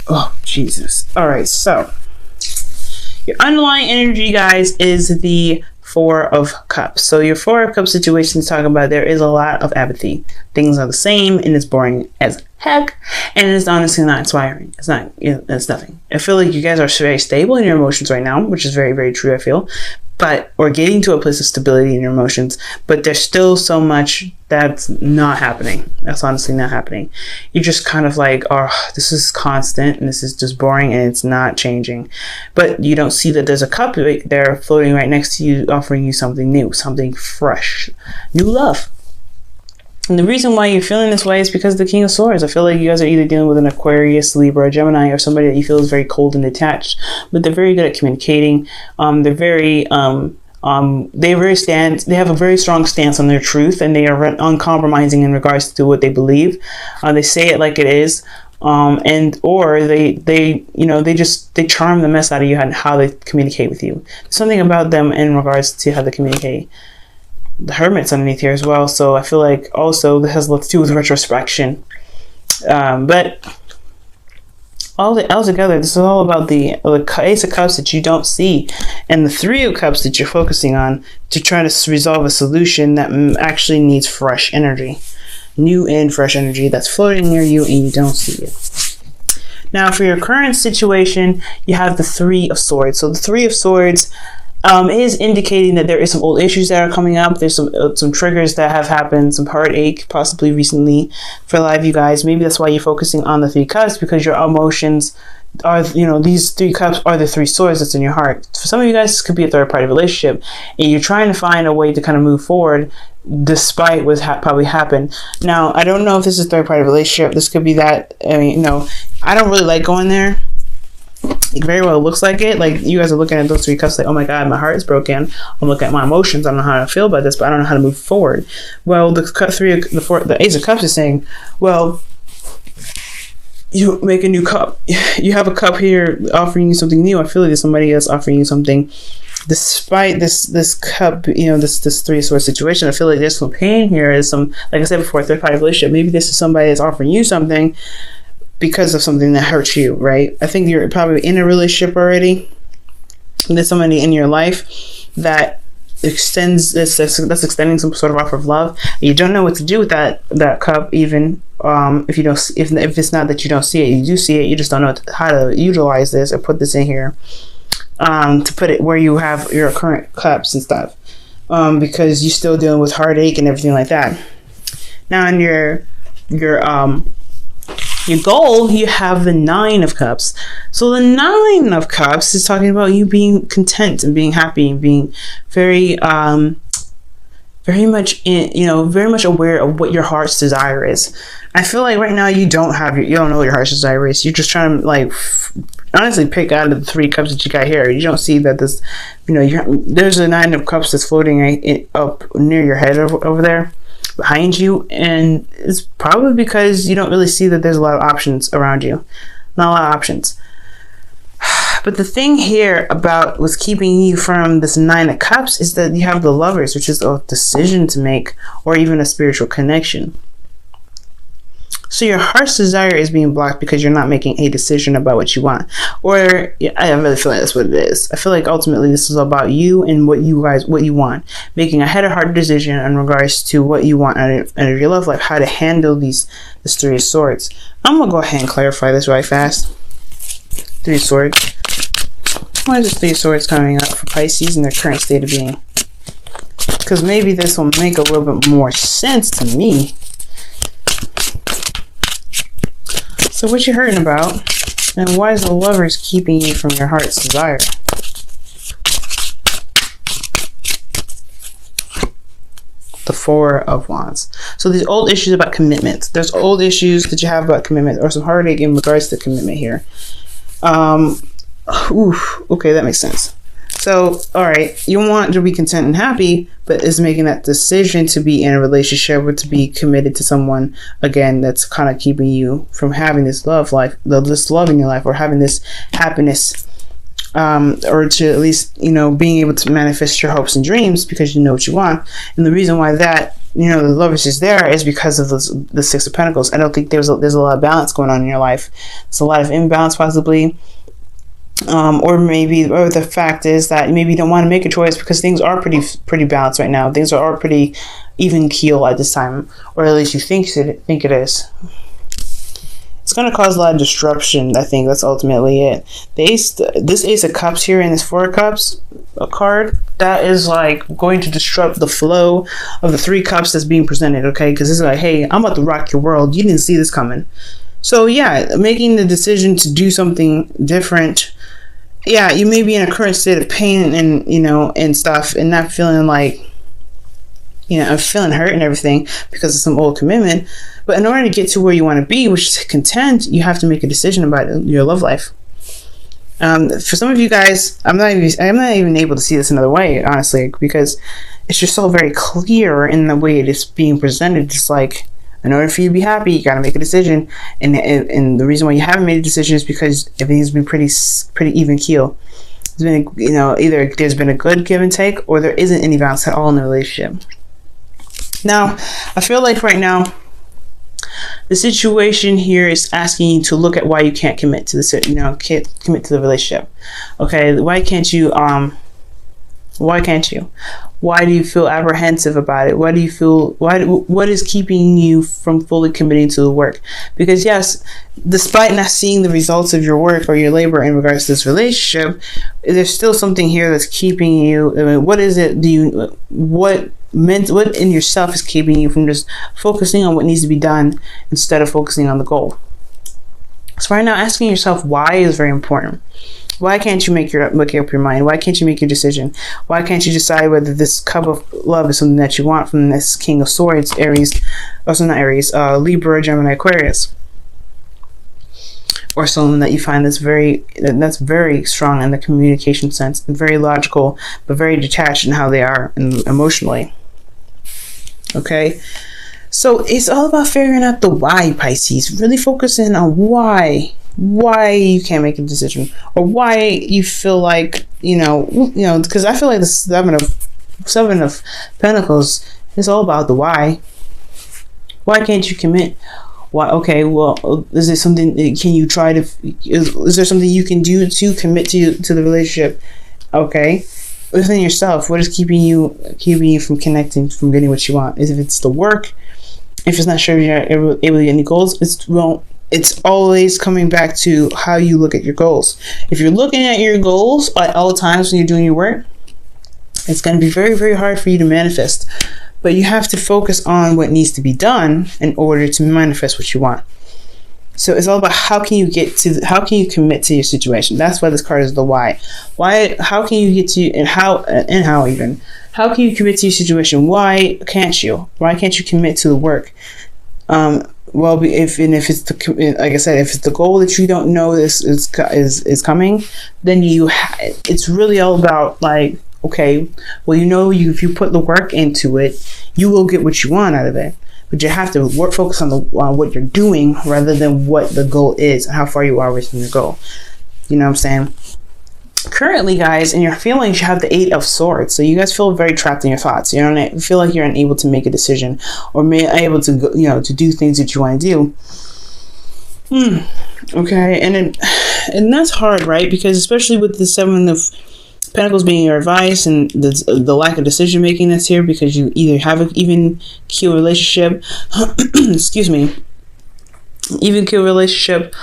Oh, Jesus. All right, so your underlying energy, guys, is the Four of Cups. So your Four of Cups situation is talking about there is a lot of apathy. Things are the same and it's boring as heck, and it's honestly not inspiring. It's not, it's nothing. I feel like you guys are very stable in your emotions right now, which is very, very true, I feel. But we're getting to a place of stability in your emotions, but there's still so much that's not happening. That's honestly not happening. You're just kind of like, oh, this is constant and this is just boring and it's not changing. But you don't see that there's a cup right there floating right next to you, offering you something new, something fresh, new love. And the reason why you're feeling this way is because of the King of Swords. I feel like you guys are either dealing with an Aquarius, Libra, Gemini, or somebody that you feel is very cold and detached. But they're very good at communicating. They're very they have a very strong stance on their truth, and they are uncompromising in regards to what they believe. They say it like it is. Or they charm the mess out of you and how they communicate with you. Something about them in regards to how they communicate. The Hermit's underneath here as well, so I feel like also this has a lot to do with retrospection. But all together, this is all about the Ace of Cups that you don't see, and the Three of Cups that you're focusing on to try to resolve a solution that actually needs fresh energy, new and fresh energy that's floating near you, and you don't see it. Now, for your current situation, you have the Three of Swords. So the Three of Swords is indicating that there is some old issues that are coming up. There's some triggers that have happened, some heartache possibly recently for a lot of you guys. Maybe that's why you're focusing on the Three Cups, because your emotions are, these Three Cups are the Three Swords that's in your heart. For some of you guys, this could be a third party relationship, and you're trying to find a way to kind of move forward despite what's probably happened. Now, I don't know if this is a third party relationship. This could be that. I mean, I don't really like going there. It very well looks like it. Like, you guys are looking at those Three Cups like, oh my God, my heart is broken. I'm looking at my emotions. I don't know how to feel about this, but I don't know how to move forward. Well, the Ace of Cups is saying, well, you make a new cup. You have a cup here offering you something new. I feel like there's somebody else offering you something. Despite this cup, this Three of Swords situation, I feel like there's some pain here. There's some, like I said before, third party relationship. Maybe this is somebody that's offering you something because of something that hurts you, right? I think you're probably in a relationship already. And there's somebody in your life that extends that's extending some sort of offer of love. You don't know what to do with that cup, even if it's not that you don't see it. You do see it. You just don't know how to utilize this or put this in here to put it where you have your current cups and stuff, because you're still dealing with heartache and everything like that. Now, in your goal, you have the Nine of Cups. So the Nine of Cups is talking about you being content and being happy and being very much aware of what your heart's desire is. I feel like right now you don't know what your heart's desire is. You're just trying to honestly pick out of the Three Cups that you got here. You don't see that this, there's a Nine of Cups that's floating up near your head over there, behind you, and it's probably because you don't really see that there's a lot of options around you. Not a lot of options. But the thing here about what's keeping you from this Nine of Cups is that you have the Lovers, which is a decision to make, or even a spiritual connection. So your heart's desire is being blocked because you're not making a decision about what you want. Or, I really feel like that's what it is. I feel like ultimately this is about you and what you want. Making a head or heart decision in regards to what you want out of your love life, how to handle this Three of Swords. I'm going to go ahead and clarify this right fast. Three of Swords. Why is this Three of Swords coming up for Pisces in their current state of being? Because maybe this will make a little bit more sense to me. So what you hurting about, and why is the Lovers keeping you from your heart's desire? The Four of Wands. So these old issues about commitment. There's old issues that you have about commitment, or some heartache in regards to commitment here. Okay, that makes sense. So, all right, you want to be content and happy, but is making that decision to be in a relationship or to be committed to someone, again, that's kind of keeping you from having this love in your life, or having this happiness, or to at least, being able to manifest your hopes and dreams because you know what you want. And the reason why that the love is just there is because of the Six of Pentacles. I don't think there's a lot of balance going on in your life. There's a lot of imbalance possibly. Or the fact is that maybe you don't want to make a choice because things are pretty balanced right now. Things are pretty even keel at this time, or at least you think it is. It's going to cause a lot of disruption. I think that's ultimately it. This Ace of Cups here and this Four of Cups card, that is like going to disrupt the flow of the Three Cups that's being presented, okay? Because it's like, hey, I'm about to rock your world. You didn't see this coming. So yeah, making the decision to do something different. Yeah, you may be in a current state of pain and stuff, and not feeling like, I'm feeling hurt and everything because of some old commitment. But in order to get to where you want to be, which is content, you have to make a decision about your love life. For some of you guys, I'm not even able to see this another way, honestly, because it's just so very clear in the way it is being presented. Just like, in order for you to be happy, you got to make a decision, and the reason why you haven't made a decision is because everything's been pretty even keel. There's been either there's been a good give and take, or there isn't any balance at all in the relationship. Now, I feel like right now, the situation here is asking you to look at why you can't commit to can't commit to the relationship. Okay, why can't you? Why can't you? Why do you feel apprehensive about it? What is keeping you from fully committing to the work? Because yes, despite not seeing the results of your work or your labor in regards to this relationship, there's still something here that's keeping you. I mean, what is it? What in yourself is keeping you from just focusing on what needs to be done instead of focusing on the goal? So right now, asking yourself why is very important. Why can't you make up your mind? Why can't you make your decision? Why can't you decide whether this cup of love is something that you want from this King of Swords, Libra, Gemini, Aquarius, or someone that you find that's very strong in the communication sense, and very logical, but very detached in how they are emotionally. Okay, so it's all about figuring out the why, Pisces. Really focusing on why you can't make a decision, or why you feel like because I feel like the seven of Pentacles is all about the why. Why can't you commit? Why? Okay, well, is there something? Can you try to? Is there something you can do to commit to the relationship? Okay, within yourself, what is keeping you from connecting, from getting what you want? If it's the work, if it's not sure you're able to get any goals, it's always coming back to how you look at your goals. If you're looking at your goals at all times when you're doing your work, it's going to be very, very hard for you to manifest. But you have to focus on what needs to be done in order to manifest what you want. So it's all about how can you commit to your situation. That's why this card is the why. How can you get to, and how can you commit to your situation? Why can't you? Why can't you commit to the work? Well, if it's like I said, if it's the goal that you don't know is coming, then it's really all about like, okay, well, if you put the work into it, you will get what you want out of it. But you have to focus on what you're doing rather than what the goal is and how far you are from your goal. You know what I'm saying? Currently, guys, in your feelings, you have the Eight of Swords. So you guys feel very trapped in your thoughts. You don't feel like you're unable to make a decision or unable to to do things that you want to do. Okay, and that's hard, right? Because especially with the Seven of Pentacles being your advice and the lack of decision making that's here, because you either have an even keel relationship, excuse me, even keel relationship,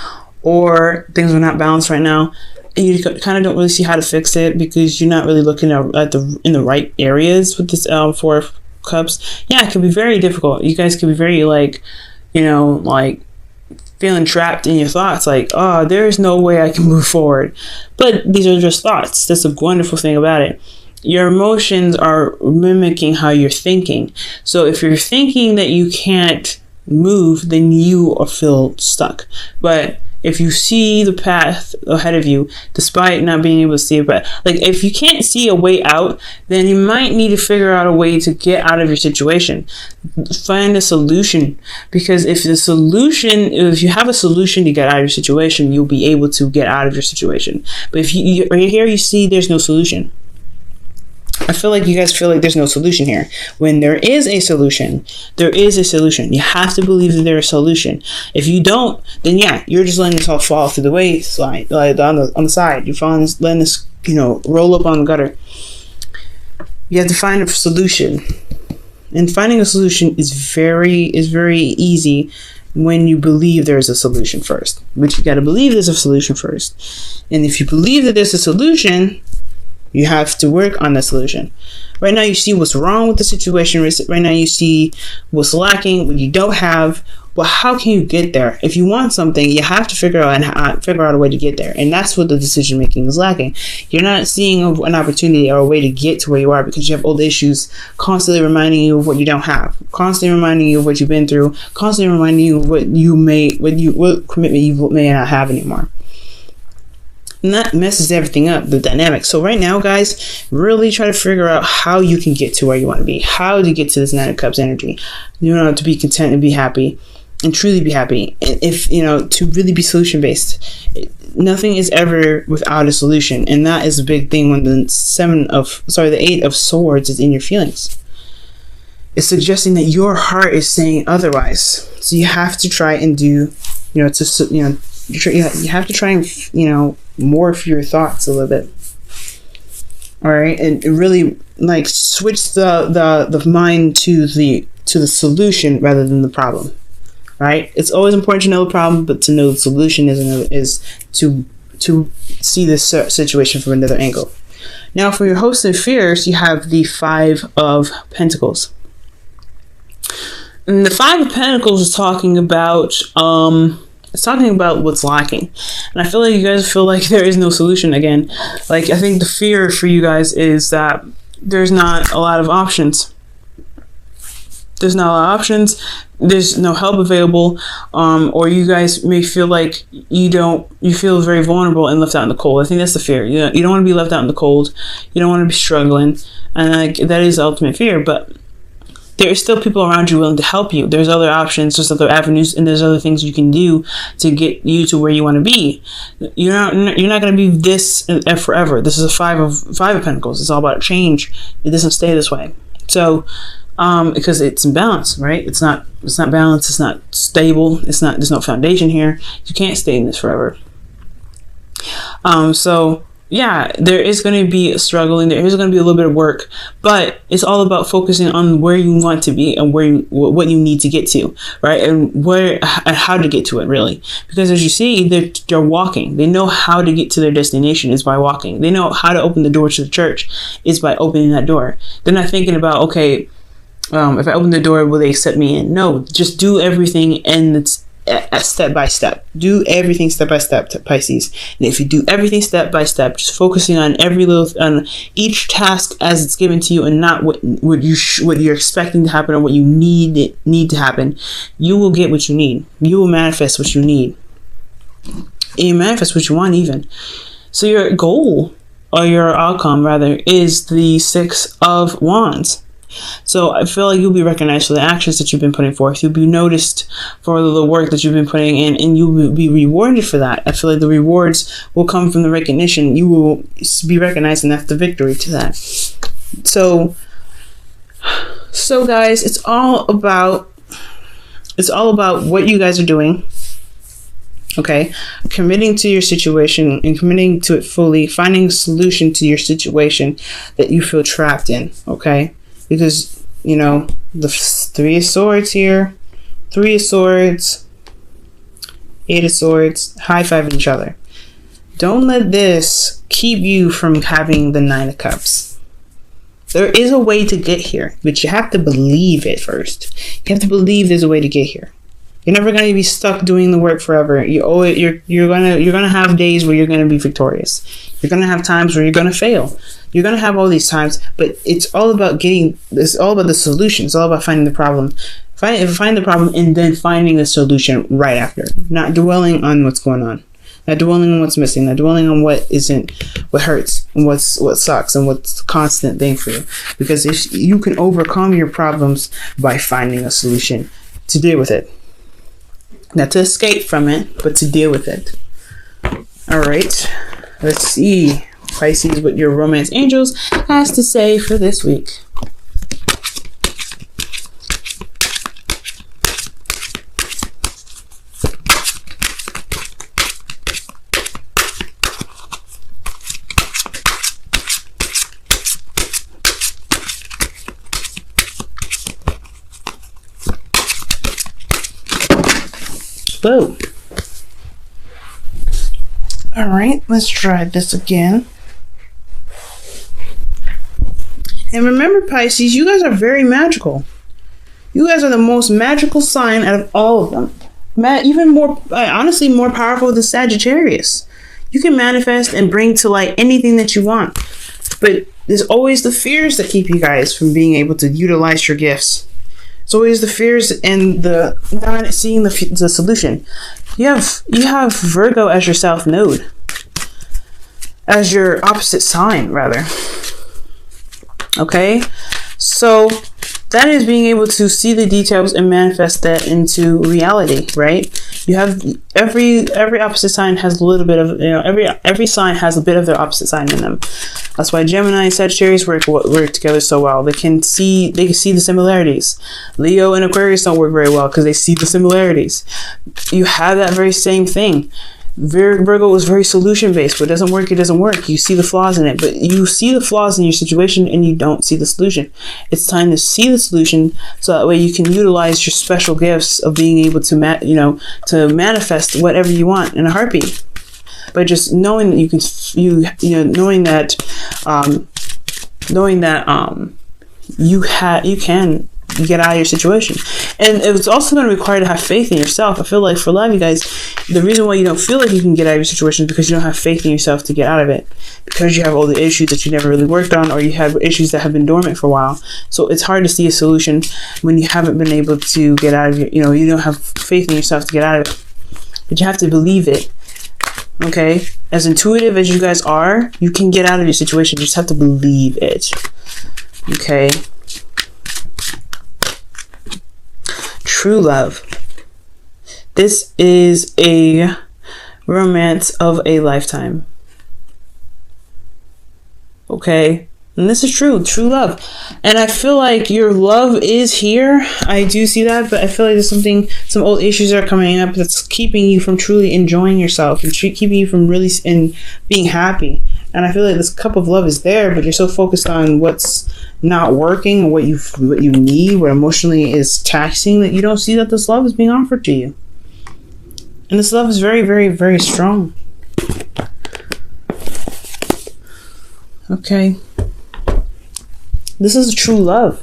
or things are not balanced right now. You kind of don't really see how to fix it because you're not really looking in the right areas with this Four of Cups. Yeah, it can be very difficult. You guys can be very like feeling trapped in your thoughts, like, oh, there's no way I can move forward. But these are just thoughts. That's a wonderful thing about it. Your emotions are mimicking how you're thinking. So if you're thinking that you can't move, then you feel stuck. But if you see the path ahead of you, despite not being able to see it, but like if you can't see a way out, then you might need to figure out a way to get out of your situation. Find a solution, because if you have a solution to get out of your situation, you'll be able to get out of your situation. But if you right here, you see there's no solution. I feel like you guys feel like there's no solution here. When there is a solution, there is a solution. You have to believe that there's a solution. If you don't, then yeah, you're just letting this all fall through the wayside, like on the side. You're letting this, roll up on the gutter. You have to find a solution. And finding a solution is very easy when you believe there's a solution first. But you got to believe there's a solution first. And if you believe that there's a solution, you have to work on the solution. Right now, you see what's wrong with the situation. Right now, you see what's lacking, what you don't have. Well, how can you get there? If you want something, you have to figure out a way to get there. And that's what the decision making is lacking. You're not seeing an opportunity or a way to get to where you are because you have old issues constantly reminding you of what you don't have, constantly reminding you of what you've been through, constantly reminding you of what commitment you may not have anymore. And that messes everything up, the dynamic. So right now, guys, really try to figure out how you can get to where you want to be, how to get to this Nine of Cups energy, to be content and be happy and truly be happy. And if, to really be solution based, nothing is ever without a solution. And that is a big thing when the Eight of Swords is in your feelings. It's suggesting that your heart is saying otherwise. So you have to try and do, you have to try and, morph your thoughts a little bit. All right, and really switch the mind to the solution rather than the problem. Right? It's always important to know the problem, but to know the solution is to see this situation from another angle. Now, for your hopes and fears, you have the Five of Pentacles. And the Five of Pentacles is talking about what's lacking. And I feel like you guys feel like there is no solution again. I think the fear for you guys is that there's not a lot of options. There's not a lot of options. There's no help available. Or you guys may feel like you feel very vulnerable and left out in the cold. I think that's the fear. You don't want to be left out in the cold. You don't want to be struggling. And that is the ultimate fear. But there is still people around you willing to help you. There's other options, there's other avenues, and there's other things you can do to get you to where you want to be. You're not going to be this forever. This is a Five of Pentacles. It's all about change. It doesn't stay this way. So, because it's imbalance, right? It's not balanced. It's not stable. There's no foundation here. You can't stay in this forever. So yeah, there is going to be a struggling. There is going to be a little bit of work, but it's all about focusing on where you want to be and what you need to get to, right? And how to get to it, really. Because as you see, they're walking. They know how to get to their destination is by walking. They know how to open the door to the church is by opening that door. They're not thinking about, okay, if I open the door, will they accept me in? No, just do everything and it's step by step. Do everything step by step, Pisces. And if you do everything step by step, just focusing on on each task as it's given to you, and not what you're expecting to happen or what you need to happen, you will get what you need. You will manifest what you need. And you manifest what you want, even. So your goal, or your outcome rather, is the Six of Wands. So I feel like you'll be recognized for the actions that you've been putting forth. You'll be noticed for the work that you've been putting in, and you will be rewarded for that. I feel like the rewards will come from the recognition. You will be recognized, and that's the victory to that. So guys, it's all about what you guys are doing. Okay, committing to your situation and committing to it fully, finding a solution to your situation that you feel trapped in. Okay. Because, the Three of Swords here, Three of Swords, Eight of Swords, high-fiving each other. Don't let this keep you from having the Nine of Cups. There is a way to get here, but you have to believe it first. You have to believe there's a way to get here. You're never going to be stuck doing the work forever. You're gonna have days where you're going to be victorious. You're going to have times where you're going to fail. You're going to have all these times, but it's all about it's all about the solution. It's all about finding the problem. Find the problem and then finding the solution right after. Not dwelling on what's going on. Not dwelling on what's missing. Not dwelling on what hurts and what sucks and what's a constant thing for you. Because if you can overcome your problems by finding a solution to deal with it. Not to escape from it, but to deal with it. All right. Let's see Pisces, what your romance angels has to say for this week. Whoa. All right, let's try this again. And remember, Pisces, you guys are very magical. You guys are the most magical sign out of all of them. Even more, honestly, more powerful than Sagittarius. You can manifest and bring to light anything that you want. But there's always the fears that keep you guys from being able to utilize your gifts. It's always the fears and the not seeing the solution. You have Virgo as your South Node, as your opposite sign, rather. Okay, so that is being able to see the details and manifest that into reality, right? You have every opposite sign has a little bit of, every sign has a bit of their opposite sign in them. That's why Gemini and Sagittarius work together so well. They can see the similarities. Leo and Aquarius don't work very well because they see the similarities. You have that very same thing. Virgo is very solution based. What doesn't work, it doesn't work. You see the flaws in it, but you see the flaws in your situation and you don't see the solution. It's time to see the solution so that way you can utilize your special gifts of being able to to manifest whatever you want in a heartbeat. But just knowing that you can get out of your situation. And it's also going to require to have faith in yourself. I feel like for a lot of you guys, the reason why you don't feel like you can get out of your situation is because you don't have faith in yourself to get out of it. Because you have all the issues that you never really worked on, or you have issues that have been dormant for a while. So it's hard to see a solution when you haven't been able to get out of it. You don't have faith in yourself to get out of it. But you have to believe it. Okay? As intuitive as you guys are, you can get out of your situation. You just have to believe it. Okay? True love. This is a romance of a lifetime. Okay? And this is true love. And I feel like your love is here. I do see that, but I feel like there's some old issues are coming up that's keeping you from truly enjoying yourself and keeping you from really being happy. And I feel like this cup of love is there, but you're so focused on what's not working or what you need, what emotionally is taxing, that you don't see that this love is being offered to you. And this love is very, very, very strong. Okay. This is a true love.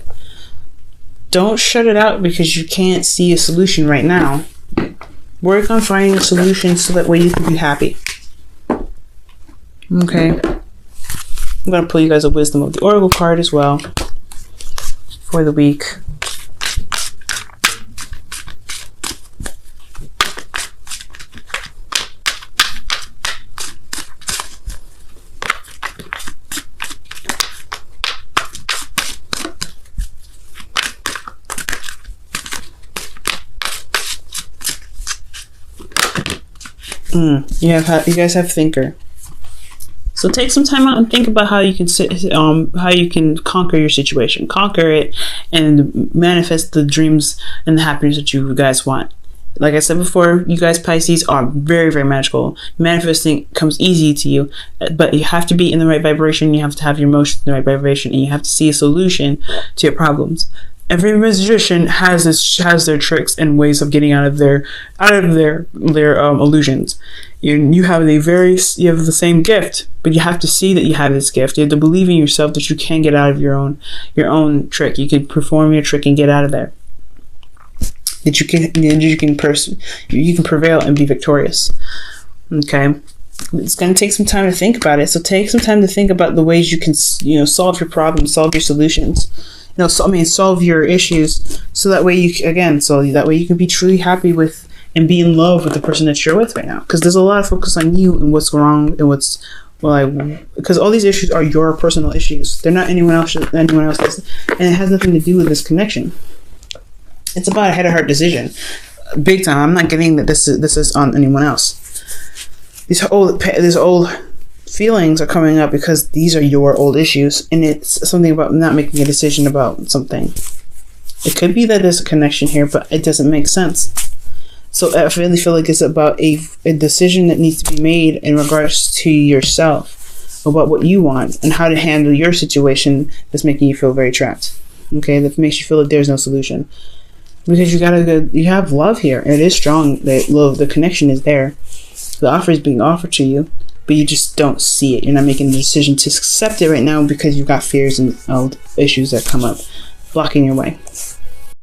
Don't shut it out because you can't see a solution right now. Work on finding a solution so that way you can be happy. Okay. I'm going to pull you guys a Wisdom of the Oracle card as well for the week. You guys have Thinker. So take some time out and think about how you can conquer your situation, conquer it, and manifest the dreams and the happiness that you guys want. Like I said before, you guys Pisces are very, very magical. Manifesting comes easy to you, but you have to be in the right vibration. You have to have your emotions in the right vibration, and you have to see a solution to your problems. Every magician has their tricks and ways of getting out of their illusions. You have the same gift, but you have to see that you have this gift. You have to believe in yourself that you can get out of your own trick. You can perform your trick and get out of there. That you can prevail and be victorious. Okay. It's going to take some time to think about it. So take some time to think about the ways you can solve your problems, solve your solutions. Solve your issues, so that way you can be truly happy with and be in love with the person that you're with right now. Because there's a lot of focus on you and what's wrong and because all these issues are your personal issues. They're not anyone else's, and it has nothing to do with this connection. It's about a head of heart decision, big time. I'm not getting that this is on anyone else. These old feelings are coming up because these are your old issues, and it's something about not making a decision about something. It could be that there's a connection here, but it doesn't make sense. So I really feel like it's about a decision that needs to be made in regards to yourself, about what you want and how to handle your situation that's making you feel very trapped. Okay, that makes you feel like there's no solution. Because you have love here, and it is strong. That love, the connection is there. The offer is being offered to you, but you just don't see it. You're not making the decision to accept it right now because you've got fears and issues that come up, blocking your way.